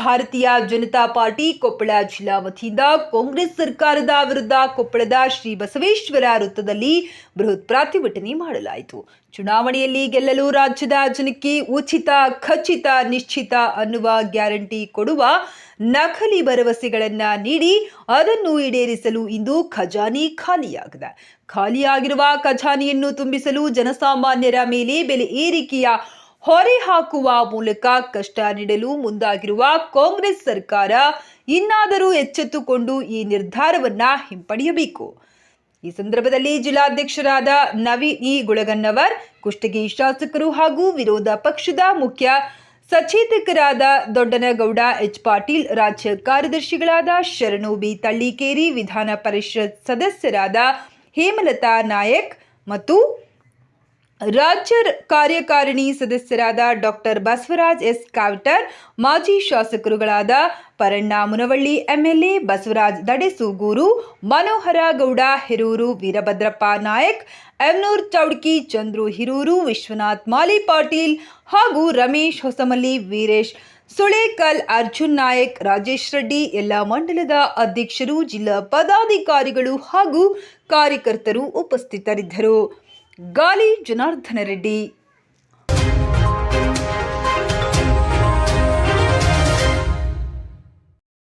ಭಾರತೀಯ ಜನತಾ ಪಾರ್ಟಿ ಕೊಪ್ಪಳ ಜಿಲ್ಲಾ ವತಿಯಿಂದ ಕಾಂಗ್ರೆಸ್ ಸರ್ಕಾರದ ವಿರುದ್ಧ ಕೊಪ್ಪಳದ ಶ್ರೀ ಬಸವೇಶ್ವರ ವೃತ್ತದಲ್ಲಿ ಬೃಹತ್ ಪ್ರತಿಭಟನೆ ಮಾಡಲಾಯಿತು. ಚುನಾವಣೆಯಲ್ಲಿ ಗೆಲ್ಲಲು ರಾಜ್ಯದ ಜನಕ್ಕೆ ಉಚಿತ, ಖಚಿತ, ನಿಶ್ಚಿತ ಅನ್ನುವ ಗ್ಯಾರಂಟಿ ಕೊಡುವ ನಕಲಿ ಭರವಸೆಗಳನ್ನ ನೀಡಿ ಅದನ್ನು ಈಡೇರಿಸಲು ಇಂದು ಖಜಾನೆ ಖಾಲಿಯಾಗಿದೆ. ಖಾಲಿಯಾಗಿರುವ ಖಜಾನೆಯನ್ನು ತುಂಬಿಸಲು ಜನಸಾಮಾನ್ಯರ ಮೇಲೆ ಬೆಲೆ ಏರಿಕೆಯ ಹೊರೆ ಹಾಕುವ ಮೂಲಕ ಕಷ್ಟ ನೀಡಲು ಮುಂದಾಗಿರುವ ಕಾಂಗ್ರೆಸ್ ಸರ್ಕಾರ ಇನ್ನಾದರೂ ಎಚ್ಚೆತ್ತುಕೊಂಡು ಈ ನಿರ್ಧಾರವನ್ನ ಹಿಂಪಡೆಯಬೇಕು. ಈ ಸಂದರ್ಭದಲ್ಲಿ ಜಿಲ್ಲಾಧ್ಯಕ್ಷರಾದ ನವೀನ್ ಇ ಗುಳಗನ್ನವರ್, ಕುಷ್ಟಗಿ ಶಾಸಕರು ಹಾಗೂ ವಿರೋಧ ಪಕ್ಷದ ಮುಖ್ಯ ಸಚೇತಕರಾದ ದೊಡ್ಡನಗೌಡ ಎಚ್ ಪಾಟೀಲ್, ರಾಜ್ಯ ಕಾರ್ಯದರ್ಶಿಗಳಾದ ಶರಣು ಬಿ ತಳ್ಳಿಕೇರಿ, ವಿಧಾನ ಪರಿಷತ್ ಸದಸ್ಯರಾದ ಹೇಮಲತಾ ನಾಯಕ್ ಮತ್ತು ರಾಜ್ಯ ಕಾರ್ಯಕಾರಿಣಿ ಸದಸ್ಯರಾದ ಡಾಕ್ಟರ್ ಬಸವರಾಜ್ ಎಸ್ ಕಾವಟರ್, ಮಾಜಿ ಶಾಸಕರುಗಳಾದ ಪರಣ್ಣ ಮುನವಳ್ಳಿ ಎಂಎಲ್ಎ, ಬಸವರಾಜ್ ದಡೆಸೂಗೂರು, ಮನೋಹರ ಗೌಡ ಹಿರೂರು, ವೀರಭದ್ರಪ್ಪ ನಾಯಕ್, ಎಮ್ನೂರ್ ಚೌಡ್ಕಿ, ಚಂದ್ರು ಹಿರೂರು, ವಿಶ್ವನಾಥ್ ಮಾಲಿ ಪಾಟೀಲ್ ಹಾಗೂ ರಮೇಶ್ ಹೊಸಮಲ್ಲಿ, ವೀರೇಶ್ ಸುಳೇಕಲ್, ಅರ್ಜುನ್ ನಾಯಕ್, ರಾಜೇಶ್ ರೆಡ್ಡಿ, ಎಲ್ಲ ಮಂಡಲದ ಅಧ್ಯಕ್ಷರು, ಜಿಲ್ಲಾ ಪದಾಧಿಕಾರಿಗಳು ಹಾಗೂ ಕಾರ್ಯಕರ್ತರು ಉಪಸ್ಥಿತರಿದ್ದರು. ಗಾಲಿ ಜನಾರ್ದನ ರೆಡ್ಡಿ.